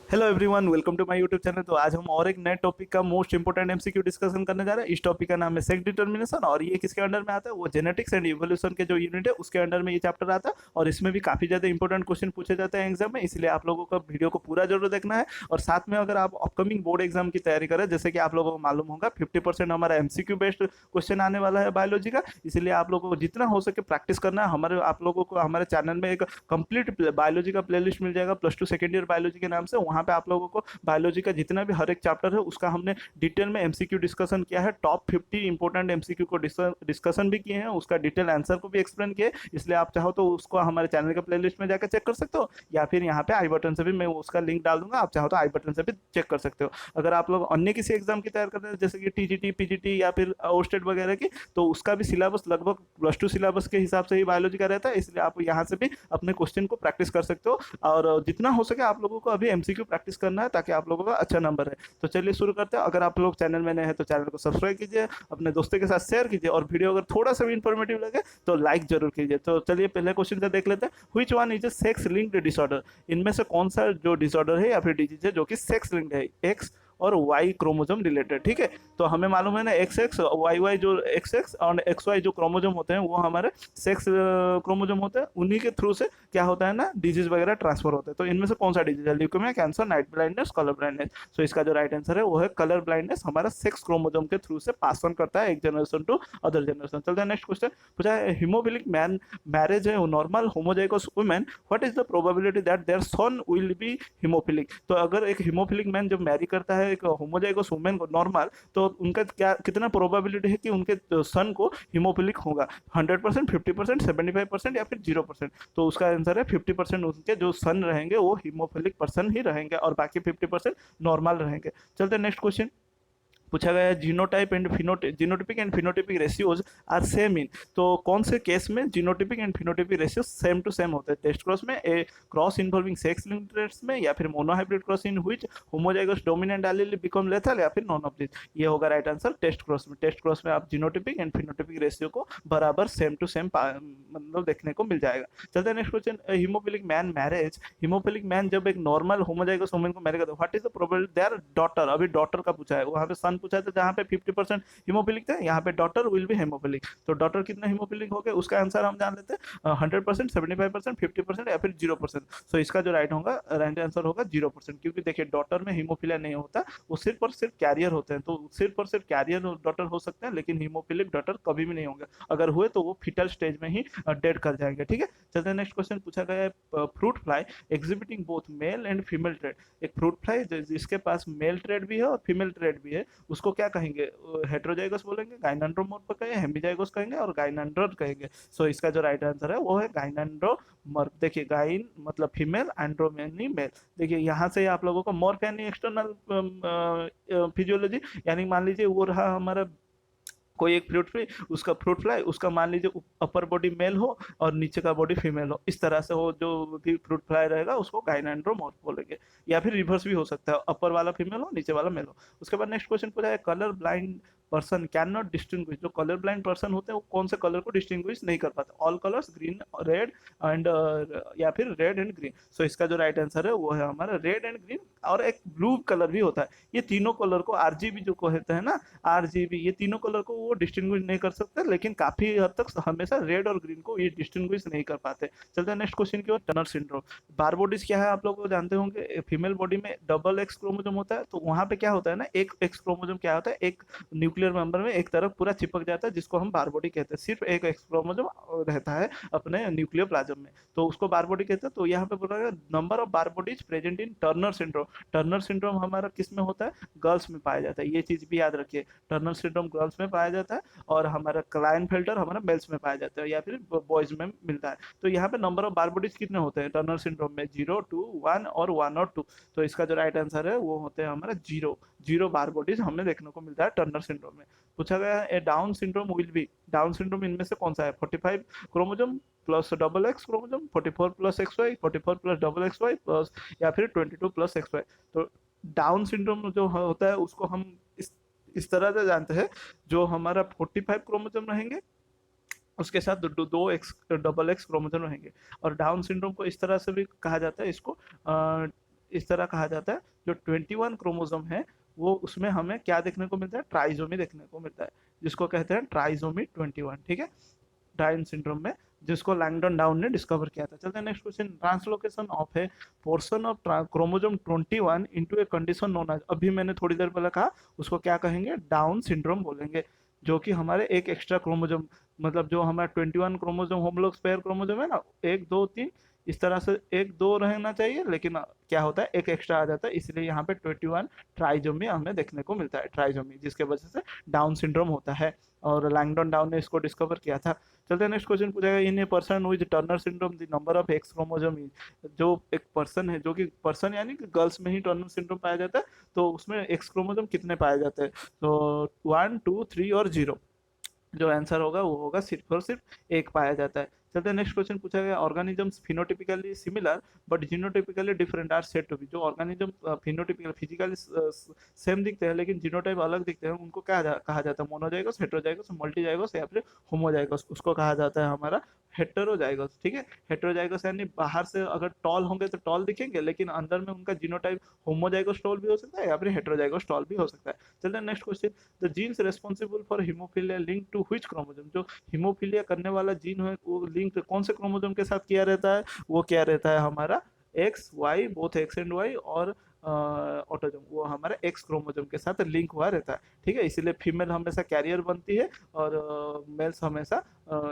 Hello everyone, welcome to my YouTube channel. तो आज हम और एक नए टॉपिक का मोस्ट इंपोर्टेंट एमसीक्यू डिस्कशन करने जा रहे हैं। इस टॉपिक का नाम है सेक्स डिटर्मिनेशन और ये किसके अंडर में आता है? वो जेनेटिक्स एंड इवोल्यूशन के जो यूनिट है उसके अंडर में ये चैप्टर आता है। और इसमें भी काफी ज्यादा इंपॉर्टेंट क्वेश्चन पूछे जाते हैं एग्जाम में, इसलिए आप लोगों को वीडियो को पूरा जरूर देखना है। और साथ में अगर आप अपकमिंग बोर्ड एग्जाम की तैयारी करें, जैसे कि आप लोगों को मालूम होगा 50% हमारा एमसीक्यू बेस्ड क्वेश्चन आने वाला है बायोलॉजी का, इसलिए आप लोगों को जितना हो सके प्रैक्टिस करना है। हमारे आप लोगों को हमारे चैनल में एक कंप्लीट बायोलॉजी का प्लेलिस्ट मिल जाएगा, +2 सेकेंड ईयर बायोलॉजी के नाम से। वहाँ पे आप लोगों को बायोलॉजी का जितना भी हर एक चैप्टर है उसका हमने डिटेल में एमसीक्यू डिस्कशन किया है। टॉप 50 इंपॉर्टेंट एमसीक्यू को डिस्कशन भी किए हैं, उसका डिटेल आंसर को भी एक्सप्लेन किए। इसलिए आप चाहो तो उसको हमारे चैनल के प्लेलिस्ट में जाकर चेक कर सकते हो, या फिर यहाँ पे आई बटन से भी मैं उसका लिंक डाल दूंगा, आप चाहो तो आई बटन से भी चेक कर सकते हो। अगर आप लोग अन्य किसी एग्जाम की तैयारी कर रहे हैं, जैसे कि टीजीटी, पीजीटी या फिर ओस्टेट वगैरह की, तो उसका भी सिलेबस लगभग +2 सिलेबस के हिसाब से ही बायोलॉजी का रहता है, इसलिए आप यहाँ से भी अपने क्वेश्चन को प्रैक्टिस कर सकते हो। और जितना हो सके आप लोगों को अभी एमसीक्यू प्रैक्टिस करना है, ताकि आप लोगों का अच्छा नंबर है। तो चलिए शुरू करते हैं। अगर आप लोग चैनल में नए हैं तो चैनल को सब्सक्राइब कीजिए, अपने दोस्तों के साथ शेयर कीजिए, और वीडियो अगर थोड़ा सा भी इंफॉर्मेटिव लगे तो लाइक जरूर कीजिए। तो चलिए पहले क्वेश्चन का देख लेते हैं। Which one is a sex linked disorder? इनमें से कौन सा जो डिसऑर्डर है या फिर डिजीज है जो कि सेक्स लिंक्ड है, एक्स और वाई क्रोमोजोम रिलेटेड? ठीक है, तो हमें मालूम है ना, एक्स एक्स वाई वाई जो एक्स एक्स और एक्स वाई जो क्रोमोजोम होते हैं वो हमारे सेक्स क्रोमोजोम होते हैं। उन्हीं के थ्रू से क्या होता है ना, डिजीज वगैरह ट्रांसफर होते हैं। तो इनमें से कौन सा डिजीज है? Leukaemia, cancer, night blindness, colour blindness. So इसका जो राइट आंसर है वो है कलर ब्लाइंडनेस। हमारा सेक्स क्रोमोजोम के थ्रू से पास ऑन करता है एक जनरेशन टू अदर जनरेशन। चलते हैं नेक्स्ट क्वेश्चन। पूछा है हिमोफिलिक मैन मैरिज है normal homozygous women, what is the probability that their son will be haemophilic? तो अगर एक हिमोफिलिक मैन जब मैरी करता है एक होमोजाइगोस वुमेन को नॉर्मल, तो उनका क्या कितना प्रोबेबिलिटी है कि उनके सन को हिमोफिलिक होगा? 100%, 50%, 75% या फिर 0%? तो उसका आंसर है 50% उनके जो सन रहेंगे वो हिमोफिलिक पर्सन ही रहेंगे, और बाकी 50% नॉर्मल रहेंगे। चलते हैं नेक्स्ट क्वेश्चन। पूछा गया है genotype and genotypic and phenotypic ratios are same in. तो कौन से केस में genotypic and phenotypic ratio same to same होते हैं? टेस्ट क्रॉस में, a cross involving sex linked traits में, या फिर monohybrid cross in which homozygous dominant allele become lethal, या फिर नॉन ऑफ दिस? ये होगा राइट आंसर टेस्ट क्रॉस में। टेस्ट क्रॉस में आप जीनोटिपिक एंड फिनोटिपिक रेशियो को बराबर सेम टू सेम मतलब देखने को मिल जाएगा। चलते हैं next question. Haemophilic man marriage, haemophilic man जब एक नॉर्मल होमोजाइगस वुमन को मैरी करता है, what is the probability their daughter? अभी डॉटर का पूछा है, वहां पे सन पूछा था जहाँ पे 50% हीमोफिलिक थे, यहाँ पे डॉटर विल बी हेमोफिलिक। तो डॉटर कितना हीमोफिलिक हो गया उसका आंसर हम जान लेते हैं। 100%, 75%, 50% या फिर 0%? सो इसका जो राइट आंसर होगा 0%, क्योंकि देखिए डॉटर में हीमोफिलिया नहीं होता, वो सिर्फ और सिर्फ कैरियर होते हैं। तो सिर्फ और सिर्फ कैरियर डॉटर हो सकते हैं, लेकिन हीमोफिलिक डॉटर कभी भी नहीं होंगे। अगर हुए तो वो फिटल स्टेज में ही डेड कर जाएंगे। ठीक है, चलते हैं नेक्स्ट क्वेश्चन। पूछा गया है fruit fly exhibiting both male and female trade. एक फ्रूट फ्लाई जिसके पास मेल ट्रेड भी है और फीमेल ट्रेड भी है, उसको क्या कहेंगे? हेट्रोजाइगस बोलेंगे, गाइनैंड्रोमॉर्फ कहेंगे, हेमिजाइगस कहेंगे, और गाइनैंड्रोड कहेंगे? सो इसका जो राइट आंसर है वो है गाइनैंड्रोमॉर्फ। देखिए गाइन मतलब फीमेल, एंड्रो यानी मेल। देखिए यहाँ से आप लोगों को मॉर्फ यानी एक्सटर्नल फिजियोलॉजी, यानी मान लीजिए वो रहा हमारा कोई एक फ्रूट फ्लाई उसका मान लीजिए अपर बॉडी मेल हो और नीचे का बॉडी फीमेल हो, इस तरह से हो जो भी फ्रूट फ्लाई रहेगा उसको गाइनैंड्रोमॉर्फ बोलेंगे। या फिर रिवर्स भी हो सकता है, अपर वाला फीमेल हो नीचे वाला मेल हो। उसके बाद नेक्स्ट क्वेश्चन पूछा है colour blind person can not distinguish. जो कलर ब्लाइंड पर्सन होते हैं वो कौन से कलर को डिस्टिंग्विश नहीं कर पाते? All colours, green, red and या फिर रेड एंड ग्रीन? सो इसका जो राइट आंसर है वो है हमारा रेड एंड ग्रीन, और एक ब्लू कलर भी होता है। ये तीनों कलर को आरजीबी जो कहते हैं ना, आरजीबी, ये तीनों कलर को वो डिस्टिंग्विश नहीं कर सकते, लेकिन काफी हद तक हमेशा रेड और ग्रीन को ये डिस्टिंग्विश नहीं कर पाते। चलते हैं नेक्स्ट क्वेश्चन की ओर। टनर सिंड्रोम, बारबोडीज क्या है आप लोग जानते होंगे? फीमेल बॉडी में डबल एक्स क्रोमोजोम होता है, तो वहां पे क्या होता है ना, एक एक्स क्रोमोजोम क्या होता है, एक न्यूक्लियर मेंबर में एक तरफ पूरा चिपक जाता है, जिसको हम बारबोडी कहते हैं। सिर्फ एक एक्स क्रोमोजोम रहता है अपने न्यूक्लियर प्लाज्म में, तो उसको बारबोडी कहते हैं। तो यहाँ पे बोला गया number of Barr bodies present in Turner syndrome. Turner syndrome हमारा किस में होता है? गर्ल्स में पाया जाता है, ये चीज भी याद रखिए। टर्नर सिंड्रोम गर्ल्स में पाया जाता है, और हमारा क्लाइनफेल्टर हमारा मेल्स में पाया जाता है, या फिर बॉयज में मिलता है। तो यहाँ पे नंबर ऑफ बारबोडीज कितने होते हैं टर्नर सिंड्रोम में? 0, 2, 1 और 1 और 2। तो इसका जो राइट आंसर है वो होते हैं हमारा 0। 0 बारबोडीज हमें देखने को मिलता है टर्नर सिंड्रोम में। पूछा गया है down syndrome will be. Down syndrome इनमें से कौन सा है? 45 chromosome plus double X chromosome, 44 plus X Y, 44 plus double X Y plus, या फिर 22 प्लस एक्स वाई? तो डाउन सिंड्रोम जो होता है उसको हम इस तरह से जानते हैं, जो हमारा 45 क्रोमोजोम रहेंगे उसके साथ दो एक्स डबल एक्स क्रोमोजोम रहेंगे। और डाउन सिंड्रोम को इस तरह से भी कहा जाता है, इसको इस तरह कहा जाता है। जो 21 क्रोमोसोम है वो उसमें हमें क्या देखने को मिलता है, ट्राइजोमी देखने को मिलता है, जिसको कहते हैं ट्राइजोमी 21, ठीक है, डाउन सिंड्रोम में, जिसको लैंगडन डाउन ने डिस्कवर किया था। चलते हैं नेक्स्ट क्वेश्चन। ट्रांसलोकेशन ऑफ है portion of chromosome 21 into a condition known as, अभी मैंने थोड़ी देर पहले कहा, उसको क्या कहेंगे, डाउन सिंड्रोम बोलेंगे, जो कि हमारे एक एक्स्ट्रा क्रोमोसोम, मतलब जो हमारा 21 क्रोमोसोम होमोलॉग पेयर क्रोमोसोम है ना, 1 2 3 इस तरह से 1 2 रहना चाहिए, लेकिन क्या होता है एक एक्स्ट्रा आ जाता है, इसलिए यहाँ पे 21 ट्राइजोमी हमें देखने को मिलता है, ट्राइजोमी, जिसके वजह से डाउन सिंड्रोम होता है, और लैंगडन डाउन ने इसको डिस्कवर किया था। चलते हैं नेक्स्ट क्वेश्चन पूछा गया, in a person with Turner syndrome the number of X chromosome is, जो एक पर्सन है, जो कि पर्सन यानी कि गर्ल्स में ही टर्नर सिंड्रोम पाया जाता है, तो उसमें एक्स क्रोमोसोम कितने पाए जाते हैं, तो 1 2 3 और 0, जो आंसर होगा वो होगा सिर्फ और सिर्फ एक पाया जाता है। चलते हैं नेक्स्ट क्वेश्चन पूछा गया, organisms phenotypically similar but genotypically different are said to be, जो ऑर्गेनिज्म फिनोटिपिकल फिजिकली सेम दिखते हैं लेकिन जीनोटाइप अलग दिखते हैं, उनको कहा जाता है मोनोजाइगोस, हेटेरोजाइगोस, मल्टीजाइगोस या फिर होमोजाइगोस, उसको कहा जाता है हमारा हेटेरोजाइगोस, ठीक है। हेटेरोजाइगोस यानी बाहर से अगर टॉल होंगे तो टॉल दिखेंगे, लेकिन अंदर में उनका जीनोटाइप होमोजाइगोस टॉल भी हो सकता है या फिर हेटेरोजाइगोस टॉल भी हो सकता है। चलते हैं next question, the genes responsible for haemophilia linked to which chromosome, जो हीमोफीलिया करने वाला जीन है वो लिंक कौन से क्रोमोसोम के साथ किया रहता है, वो क्या रहता है हमारा X Y, both X and Y, और ऑटोजोम, वो हमारा एक्स क्रोमोसोम के साथ लिंक हुआ रहता है, ठीक है, इसीलिए फीमेल हमेशा कैरियर बनती है और मेल्स हमेशा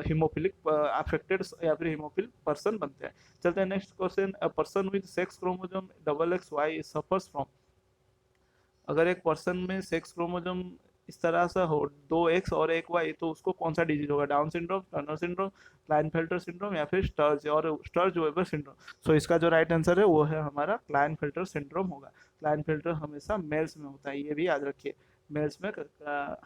हीमोफिलिक अफेक्टेड या फिर हीमोफिल पर्सन बनते हैं। चलते हैं next question, a person with sex chromosome double X Y suffers from, अगर एक पर्सन में सेक्स क्रोमोसोम इस तरह से हो 2 एक्स और 1 वाई, तो उसको कौन सा डिजीज होगा, down syndrome, Turner syndrome, Klinefelter syndrome या फिर स्टर्ज और स्टर्ज वेबर सिंड्रोम। सो इसका जो राइट आंसर है वो है हमारा क्लाइनफेल्टर सिंड्रोम होगा। क्लाइनफेल्टर हमेशा मेल्स में होता है, ये भी याद रखिए, मेल्स में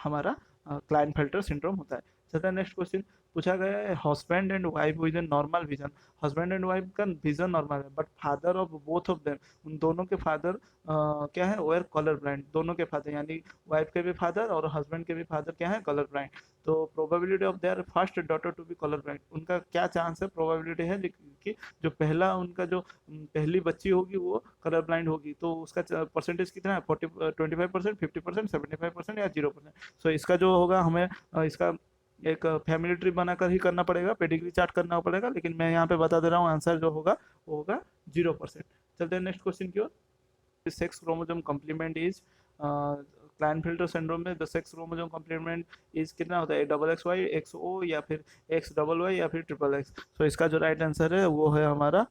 हमारा क्लाइनफेल्टर सिंड्रोम होता है। चलता है नेक्स्ट क्वेश्चन, पूछा गया है husband and wife with normal vision, husband and wife का विजन नॉर्मल है but father of both of them, उन दोनों के फादर क्या है, वेयर कलर ब्लाइंड, दोनों के फादर यानी वाइफ के भी फादर और हस्बैंड के भी फादर क्या है, कलर ब्लाइंड, तो probability of their first daughter to be colour blind, उनका क्या चांस है, प्रोबेबिलिटी है कि जो पहला उनका जो पहली बच्ची होगी वो कलर ब्लाइंड होगी, तो उसका परसेंटेज कितना है, 25%, 50%, 75% या 0%। सो इसका जो होगा हमें इसका एक फैमिली ट्री बनाकर ही करना पड़ेगा, पेडिग्री चार्ट करना पड़ेगा, लेकिन मैं यहाँ पे बता दे रहा हूँ आंसर जो होगा वो होगा 0%। चलते हैं नेक्स्ट क्वेश्चन की ओर, sex chromosome complement is, Klinefelter syndrome में the sex chromosome complement is कितना होता है, double X Y, X O या फिर एक्स डबल वाई या फिर ट्रिपल एक्स, तो इसका जो राइट आंसर है वो है हमारा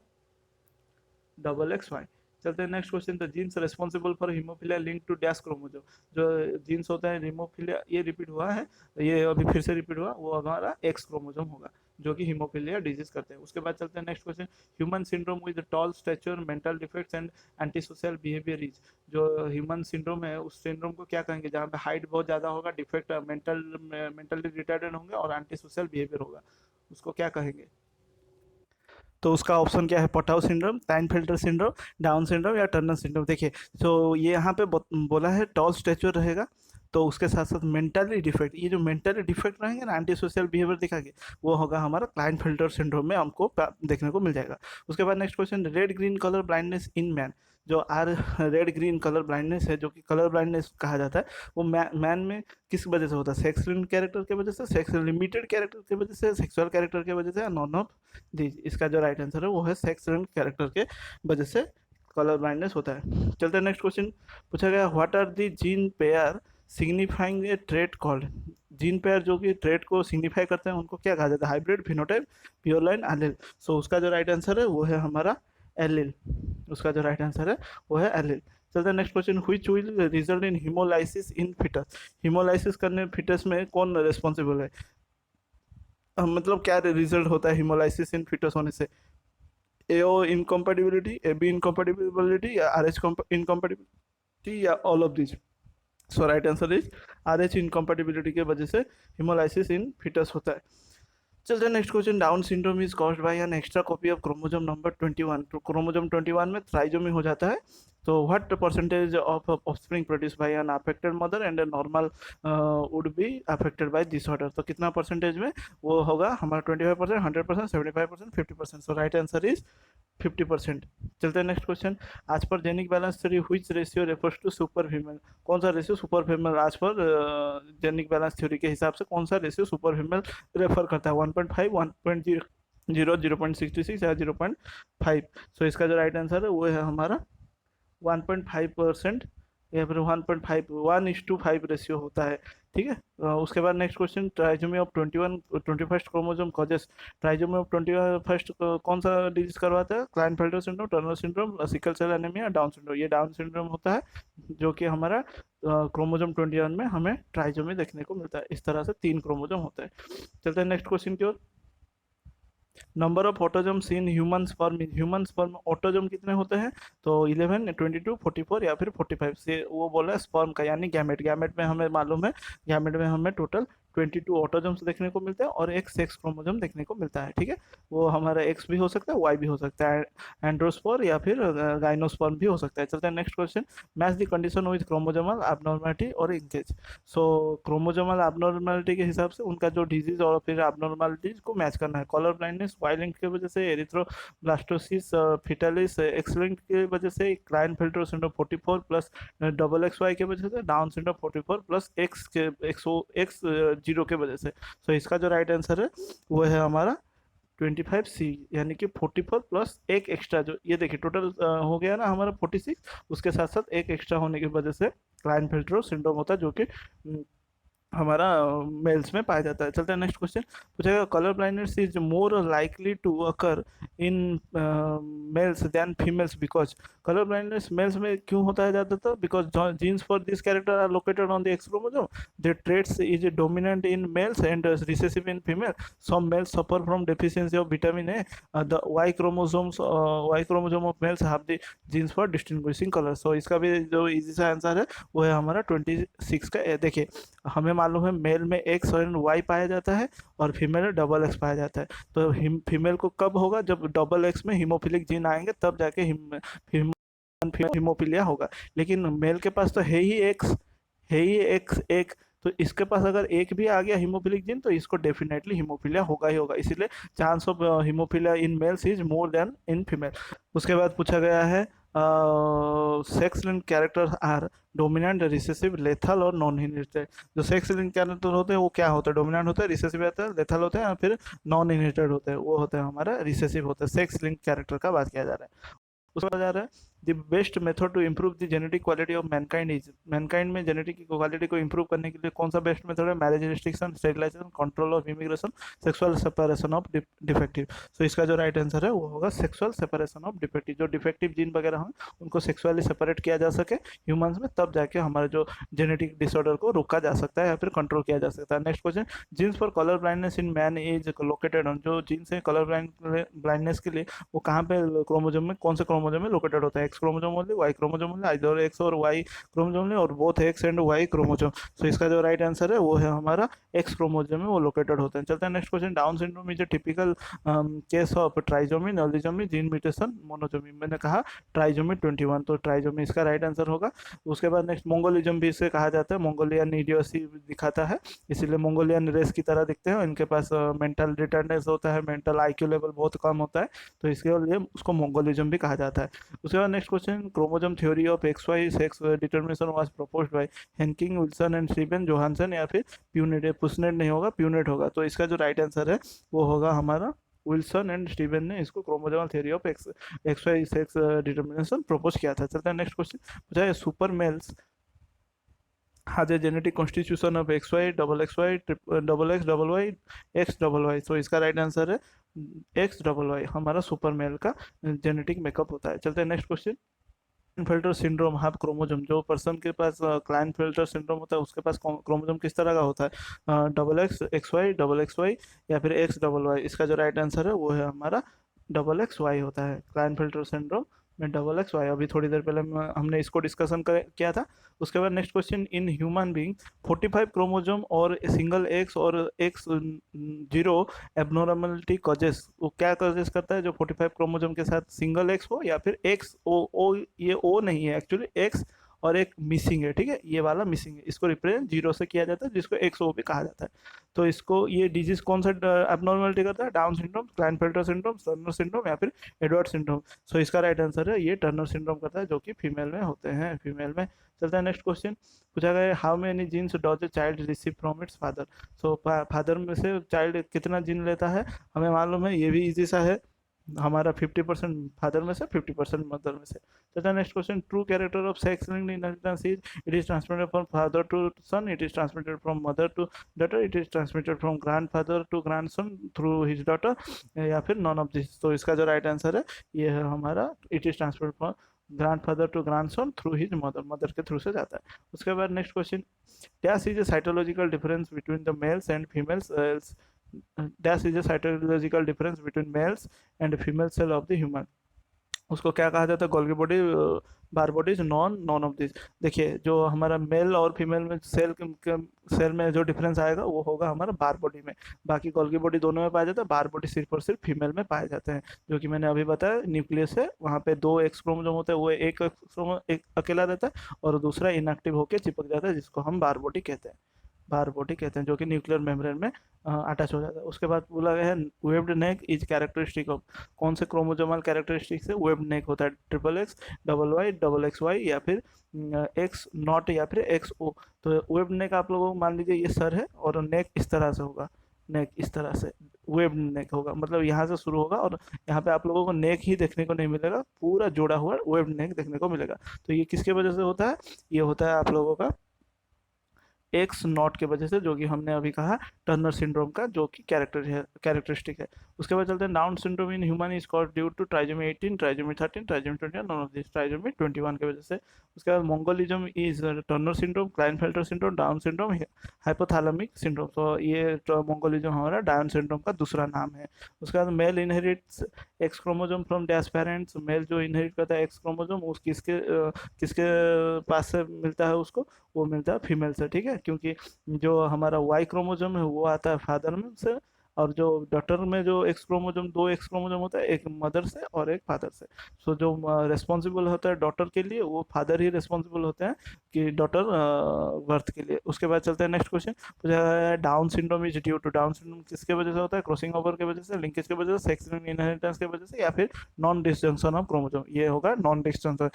डबल एक्स वाई। चलते हैं next question, the genes responsible for haemophilia linked to dash chromosome, जो जीन्स होता है हीमोफीलिया, ये रिपीट हुआ है, ये अभी फिर से रिपीट हुआ, वो हमारा एक्स क्रोमोसोम होगा जो कि हीमोफीलिया डिजीज करते हैं। उसके बाद चलते हैं next question, human syndrome with tall stature mental defects and anti social behaviour is, जो ह्यूमन सिंड्रोम है उस सिंड्रोम को क्या कहेंगे, जहाँ पे हाइट बहुत ज़्यादा होगा, डिफेक्ट मेंटली रिटार्डेड होंगे और एंटी सोशल बिहेवियर होगा, उसको क्या कहेंगे, तो उसका ऑप्शन क्या है, Patau syndrome, Klinefelter syndrome, Down syndrome या टर्नर सिंड्रोम। देखिए तो ये यहाँ पे बोला है टॉल स्टेचर रहेगा, तो उसके साथ साथ मेंटली डिफेक्ट, ये जो मेंटली डिफेक्ट रहेंगे ना, एंटी सोशल बिहेवियर दिखाएंगे, वो होगा हमारा क्लाइनफेल्टर सिंड्रोम में हमको देखने को मिल जाएगा। उसके बाद next question, red green colour blindness in man, जो रेड ग्रीन कलर ब्लाइंडनेस है, जो कि कलर ब्लाइंडनेस कहा जाता है, वो मैन में किस वजह से होता है, सेक्स कैरेक्टर की वजह से, सेक्स लिमिटेड कैरेक्टर की वजह से, सेक्सुअल कैरेक्टर की वजह से, नॉन ऑफ दीज, इसका जो राइट आंसर है वो है सेक्स कैरेक्टर के वजह से कलर ब्लाइंडनेस होता है। चलते हैं नेक्स्ट क्वेश्चन, पूछा गया what are the gene pair signifying a trait called, gene pair जो कि ट्रेट को सिग्निफाई करते हैं उनको क्या कहा जाता है, hybrid, phenotype, pure line, allele. So उसका जो राइट आंसर है वो है हमारा एलिल, उसका जो राइट आंसर है वो है एलिल। चलते हैं next question, which will result in haemolysis in foetus, haemolysis करने फिटस में कौन रिस्पॉन्सिबल है, मतलब क्या रिजल्ट होता है हीमोलाइसिस इन फिटस होने से, एओ इनकम्पेटिबिलिटी, ए बी इनकम्पेटिबिलिटी या आर एच इनकम्पेटिबिलिटी या all of this. So right answer is R H incompatibility के वजह से हीमोलाइसिस इन फिटस होता है। चलते हैं next question, Down syndrome is caused by an extra copy of chromosome number 21, तो क्रोमोसोम 21 में ट्राइजोमी हो जाता है, तो what percentage of offspring produce by an affected mother and normal would be affected by disorder, तो कितना percentage में वो होगा हमारा 25%, 100%, 75%, 50%। So right answer is 50%। चलते हैं नेक्स्ट क्वेश्चन। आज पर genic balance theory which ratio refers to super female, कौन सा रेशियो सुपर फीमेल आज पर जेनिक बैलेंस थ्योरी के हिसाब से कौन सा रेशियो सुपर फीमेल रेफर करता है, 1.5, 1.0, 0.66 या 0.5। सो इसका जो राइट आंसर है वो है हमारा 1.5% या फिर 1.5, 1:5 रेशियो होता है। ठीक है। उसके बाद next question, trisomy of 21 chromosome causes, trisomy of 21 कौन सा डिजीज करवाता है, Klinefelter syndrome, Turner syndrome, sickle cell anaemia, Down syndrome. ये डाउन सिंड्रोम होता है जो कि हमारा क्रोमोसोम 21 में हमें ट्राइजोमी देखने को मिलता है। इस तरह से 3 क्रोमोसोम होते हैं। चलते हैं नेक्स्ट क्वेश्चन की ओर। Number of autosomes in human sperm autosome कितने होते हैं, तो 11, 22, 44 या फिर 45 से वो बोला है स्पर्म का, यानी गैमेट में हमें मालूम है, गैमेट में हमें टोटल 22 ऑटोजम्स देखने को मिलते हैं और एक सेक्स क्रोमोजम देखने को मिलता है। ठीक है। वो हमारा एक्स भी हो सकता है, वाई भी हो सकता है, एंड्रोस्पर्म या फिर गाइनोस्पर्म भी हो सकता है। चलते हैं next question. Match the condition with chromosomal abnormality और इंकेज। सो क्रोमोजोमल एबनॉर्मलिटी के हिसाब से उनका जो डिजीज और फिर एबनॉर्मलिटीज को मैच करना है। कलर ब्लाइंडनेस वाई लिंक की वजह से, एरिथ्रोब्लास्टोसिस फिटालिस एक्स लिंक की वजह से, क्लाइनफेल्टर सिंड्रोम 44 प्लस XXY की वजह से, डाउन सिंड्रोम 44 प्लस एक्स 0 के वजह से। सो इसका जो राइट आंसर है वो है हमारा 25C, यानी कि 44 प्लस एक एक्स्ट्रा, जो ये देखिए टोटल हो गया ना हमारा 46, उसके साथ साथ एक एक्स्ट्रा होने की वजह से क्लाइनफेल्टर सिंड्रोम होता है, जो कि हमारा मेल्स में पाया जाता है। चलते हैं नेक्स्ट क्वेश्चन। पूछेगा colour blindness is more likely to occur in males than females because, colour blindness males में क्यों होता है ज़्यादातर, because genes for this character are located on the X chromosome, the traits is dominant in males and recessive in female, some males suffer from deficiency of vitamin A, the Y chromosome of males have the genes for distinguishing colour. So इसका भी जो easy सा answer है वो है हमारा 26 का। देखिए हमें मालूम है मेल में एक्स और वाई पाया जाता है और फीमेल में डबल एक्स पाया जाता है। तो फीमेल को कब होगा, जब डबल एक्स में हीमोफिलिक जीन आएंगे तब जाके हीमोफिलिया होगा। लेकिन मेल के पास तो है ही एक्स एक, तो इसके पास अगर एक भी आ गया हीमोफिलिक जीन तो इसको डेफिनेटली हीमोफिलिया होगा ही होगा। इसीलिए chance of haemophilia in males is more than in female. उसके बाद पूछा गया है sex linked character are dominant, recessive, lethal और नॉन इनहेरिटेड। जो सेक्स लिंक्ड कैरेक्टर होते हैं वो क्या होता है, डोमिनेंट होता है, रिसेसिव होता है, लेथल होता है या फिर नॉन इनहेरिटेड होते हैं, वो होता है हमारा रिसेसिव होता है। सेक्स लिंक्ड कैरेक्टर का बात किया जा रहा है। उसके बाद जा रहा है the best method to improve the genetic quality of mankind is, mankind में जेनेटिक की क्वालिटी को इम्प्रूव करने के लिए कौन सा बेस्ट मेथड है, marriage restriction, sterilisation, control of immigration, sexual separation of defective. So इसका जो राइट आंसर है वो होगा सेक्सुअल सेपरेशन ऑफ डिफेक्टिव। जो डिफेक्टिव जीन वगैरह हैं उनको सेक्सुअली सेपरेट किया जा सके ह्यूमंस में, तब जाके हमारे जो जेनेटिक डिसऑर्डर को रोका जा सकता है या फिर कंट्रोल किया जा सकता है। Next question, genes for colour blindness in man is located on, जो जीन्स है कलर ब्लाइंडनेस के लिए वो कहाँ पे क्रोमोजोम में, कौन से क्रोमोजोम में लोकेटेड होता है, X chromosome only, Y chromosome only, either X और वाई क्रोमोजोम ओनली और both X and Y chromosome. So इसका जो राइट आंसर है वो है हमारा एक्स क्रोमोजोम में वो लोकेटेड होते हैं। चलते हैं next question, Down syndrome is a typical case of trisomy, nullisomy, gene mutation, monosomy. मैंने कहा ट्राइजोमी 21, तो ट्राइजोमी इसका राइट आंसर होगा। उसके बाद नेक्स्ट मंगोलिज्म भी इसे कहा जाता है, मंगोलियन इडियोसी दिखाता है, इसीलिए मंगोलियन रेस की तरह दिखते हैं, इनके पास मेंटल रिटार्डनेस होता है, मेंटल आईक्यू लेवल बहुत कम होता है, तो इसके लिए उसको मंगोलिज्म भी कहा जाता है। उसके बाद next question, chromosome theory of X Y sex determination was proposed by Henking, Wilson and Steven Johannsen या फिर प्यूनेट, पुसनेट नहीं होगा, प्यूनेट होगा। तो इसका जो राइट आंसर है वो होगा हमारा विल्सन एंड स्टीवन ने इसको chromosomal theory of X Y sex determination propose किया था। चलते हैं नेक्स्ट क्वेश्चन, पूछा है super males has a genetic constitution of XY, double XY, double X, double Y, X double Y। सो इसका राइट आंसर है X double Y, हमारा super mail का जेनेटिक मेकअप होता है। चलते हैं next question, Klinefelter syndrome half chromosome, जो person के पास क्लाइनफेल्टर सिंड्रोम होता है उसके पास क्रोमोजोम किस तरह का होता है, double X X Y, double X Y या फिर एक्स डबल वाई। इसका जो राइट आंसर है वो है हमारा डबल एक्स वाई होता है, क्लाइनफेल्टर सिंड्रोम में डबल एक्स वाई। अभी थोड़ी देर पहले हमने इसको डिस्कशन किया था। उसके बाद next question, in human being 45 chromosome और सिंगल एक्स और एक्स 0 एबनॉर्मलिटी कॉजेस, वो क्या कॉजेस करता है, जो 45 क्रोमोजोम के साथ सिंगल एक्स हो या फिर एक्स ओ ओ, ये ओ नहीं है एक्चुअली, एक्स और एक मिसिंग है, ठीक है, ये वाला मिसिंग है, इसको रिप्रेजेंट 0 से किया जाता है, जिसको XO भी कहा जाता है। तो इसको ये डिजीज कौन सा एबनॉर्मलिटी करता है? Down syndrome, Klinefelter syndrome, Turner syndrome या फिर एडवर्ड सिंड्रोम। सो इसका राइट आंसर है ये टर्नर सिंड्रोम करता है, जो कि फीमेल में होते हैं, फीमेल में। चलता है नेक्स्ट क्वेश्चन। पूछा गया how many genes does a child receive from its father. So father में से चाइल्ड कितना जीन लेता है, हमें मालूम है, ये भी इजी सा है हमारा, 50% फादर में से 50% मदर में से। चलता है next question. True character of sex linked inheritance is it is transmitted from father to son, it is transmitted from mother to daughter, it is transmitted from grandfather to grandson through his daughter, या फिर none of this. तो इसका जो right answer है ये है हमारा it is transmitted from grandfather to grandson through his mother, mother के थ्रू से जाता है। उसके बाद next question. Dash is a cytological difference between the males and females dash is a cytological difference between males and female cell of the human। उसको क्या कहा जाता है? Golgi body, bar bodies, non of this. देखिए जो हमारा mail और female में सेल में जो डिफरेंस आएगा वो होगा हमारा बार बॉडी में। बाकी गोल्गी बॉडी दोनों में पाया जाता है, बार बॉडी सिर्फ और सिर्फ फीमेल में पाए जाते हैं। जो कि मैंने अभी बताया, न्यूक्लियस है, वहाँ पे 2 एक्स क्रोमोसोम होते हैं, वो एक एक अकेला रहता है और दूसरा इनएक्टिव होकर चिपक जाता है, जिसको हम बार बॉडी कहते हैं, बार बॉडी कहते हैं, जो कि न्यूक्लियर मेम्ब्रेन में अटैच हो जाता है। उसके बाद बोला गया है webbed neck is characteristic of, कौन से क्रोमोजोमल कैरेक्टरिस्टिक से वेब्ड नेक होता है? Triple X, double Y, double X Y, या फिर एक्स नॉट, या फिर एक्स ओ। तो वेब्ड नेक आप लोगों को मान लीजिए ये सर है और नेक इस तरह से होगा, नेक इस तरह से वेब्ड नेक होगा, मतलब यहाँ से शुरू होगा और यहाँ पे आप लोगों को नेक ही देखने को नहीं मिलेगा, पूरा जोड़ा हुआ वेब्ड नेक देखने को मिलेगा। तो ये किसके वजह से होता है? ये होता है आप लोगों का एक्स नॉट के वजह से, जो कि हमने अभी कहा टर्नर सिंड्रोम का, जो कि कैरेक्टरिस्टिक है। उसके बाद चलते हैं Down syndrome in human is called due to trisomy 18, trisomy 13, trisomy 21, none of this, trisomy 21 की वजह से। उसके बाद mongolism is Turner syndrome, Klinefelter syndrome, Down syndrome, hypothalamic syndrome. तो ये मंगोलिज्म हमारा डाउन सिंड्रोम का दूसरा नाम है। उसके बाद male inherits X chromosome from dash parents, male जो इनहेरिट करता है एक्स क्रोमोजोम उस किसके पास से मिलता है उसको? वो मिलता है फीमेल से, ठीक है, क्योंकि जो हमारा वाई क्रोमोजोम है वो आता है फादर में से, और जो डॉटर में जो एक्स क्रोमोजोम, 2 एक्स क्रोमोजोम होता है, एक मदर से और एक फादर से। सो जो रिस्पॉन्सिबल होता है डॉटर के लिए, वो फादर ही रिस्पॉन्सिबल होते हैं कि डॉटर बर्थ के लिए। उसके बाद चलते हैं next question. Down syndrome is due to, Down syndrome किसके वजह से होता है? क्रॉसिंग ओवर के वजह से, लिंकेज के वजह से, सेक्स इनहेरिटेंस के वजह से, या फिर नॉन डिस्जंक्शन ऑफ क्रोमोजोम। ये होगा नॉन डिस्जंक्शन,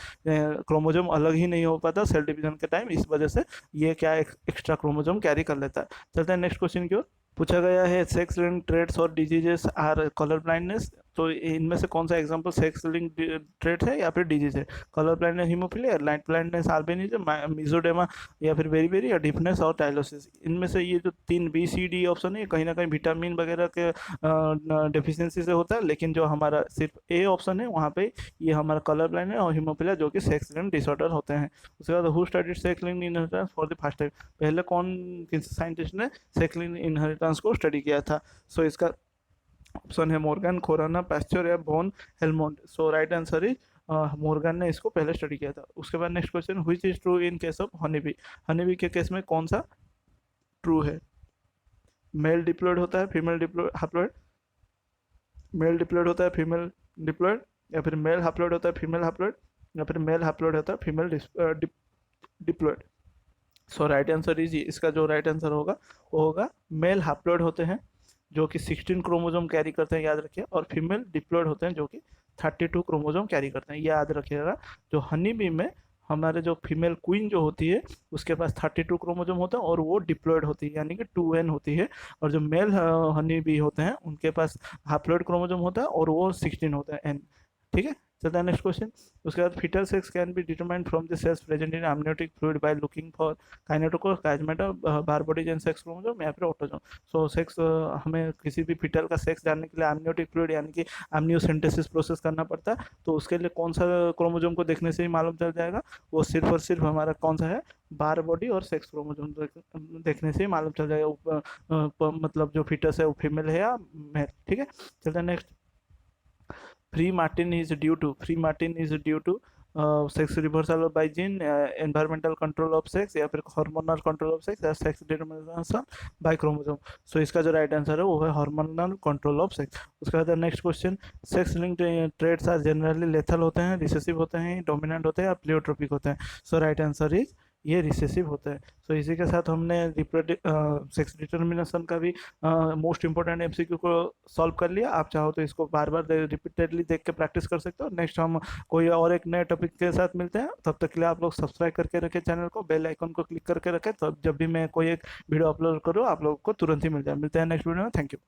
क्रोमोजोम अलग ही नहीं हो पाता सेल डिवीजन के टाइम, इस वजह से ये क्या एक्स्ट्रा क्रोमोजोम कैरी कर लेता है। चलते हैं नेक्स्ट क्वेश्चन की ओर। पूछा गया है सेक्स लिंक्ड ट्रेट्स और डिजीजेस आर कलर ब्लाइंडनेस। तो इनमें से कौन सा एग्जांपल सेक्स लिंक्ड ट्रेट है या फिर डिजीज है? Colour blindness, haemophilia, light blindness, albinism, myxoedema, या फिर बेरी या डिफनेस और टाइलोसिस। इनमें से ये जो 3 BCD ऑप्शन है, कहीं ना कहीं विटामिन वगैरह के डेफिशिएंसी से होता है, लेकिन जो हमारा सिर्फ ए ऑप्शन है वहाँ पे ये हमारा कलर ब्लाइंडनेस और हीमोफीलिया, जो कि सेक्स लिंक्ड डिसऑर्डर होते हैं। उसके बाद who studied sex linked inheritance for the first time, पहले कौन किस साइंटिस्ट ने सेक्स लिंक्ड इनहेरिटेंस को स्टडी किया था? सो इसका ऑप्शन है मॉर्गन, खोराना, पैस्चर या von Helmont. So right answer is Morgan ने इसको पहले स्टडी किया था। उसके बाद next question, which is true in case of honeybee. Honeybee के केस में कौन सा ट्रू है? मेल डिप्लॉयड होता है, फीमेल हैप्लॉयड, मेल डिप्लॉयड होता है, फीमेल डिप्लॉयड, या फिर मेल हैप्लॉयड होता है, फीमेल हैप्लॉयड, या फिर मेल हैप्लॉयड होता है, female diploid. So right answer is, इसका जो राइट आंसर होगा वो होगा मेल हैप्लॉयड होते हैं, जो कि 16 क्रोमोजोम कैरी करते हैं, याद रखिए, और फीमेल डिप्लॉयड होते हैं, जो कि 32 क्रोमोजोम कैरी करते हैं, याद रखिएगा। जो हनी बी में हमारे जो फीमेल क्वीन जो होती है उसके पास 32 क्रोमोजोम होता है और वो डिप्लॉयड होती है, यानी कि 2n होती है। और जो मेल हनी बी होते हैं उनके पास हैप्लॉयड क्रोमोजोम होता है और वो 16 होता है, n, ठीक है। चलता है नेक्स्ट क्वेश्चन। उसके बाद foetal sex can be determined from the cells present in amniotic fluid by looking for kinetochore, chiasmata, Barr bodies and sex chromosome, या फिर ऑटोसोम। सो सेक्स हमें किसी भी फीटल का सेक्स जानने के लिए amniotic फ्लूइड यानी कि amniocentesis प्रोसेस करना पड़ता है। तो उसके लिए कौन सा क्रोमोसोम को देखने से ही मालूम चल जाएगा? वो सिर्फ और सिर्फ हमारा कौन सा है? बार बॉडी और सेक्स क्रोमोसोम देखने से ही मालूम चल जाएगा, मतलब जो फीटस है वो फीमेल है या मेल, ठीक है। चलते हैं next. Freemartin is due to sex reversal by gene, environmental control of sex, या फिर हार्मोनल कंट्रोल ऑफ सेक्स, या sex determination by chromosome. So इसका जो राइट आंसर है वो है हार्मोनल कंट्रोल ऑफ सेक्स। उसके बाद next question, sex linked traits are generally lethal होते हैं, रिसेसिव होते हैं, डोमिनेंट होते हैं, या प्लियोट्रोपिक होते हैं। सो राइट आंसर इज ये रिसेसिव होता है। सो इसी के साथ हमने सेक्स डिटर्मिनेशन का भी मोस्ट इंपॉर्टेंट एमसीक्यू को सॉल्व कर लिया। आप चाहो तो इसको बार बार रिपीटेडली देख के प्रैक्टिस कर सकते हो। नेक्स्ट हम कोई और एक नए टॉपिक के साथ मिलते हैं, तब तक के लिए आप लोग सब्सक्राइब करके रखें चैनल को, बेल आइकन को क्लिक करके रखें, तब जब भी मैं कोई एक वीडियो अपलोड करूँ आप लोगों को तुरंत ही मिल जाए। मिलते हैं नेक्स्ट वीडियो में। Thank you.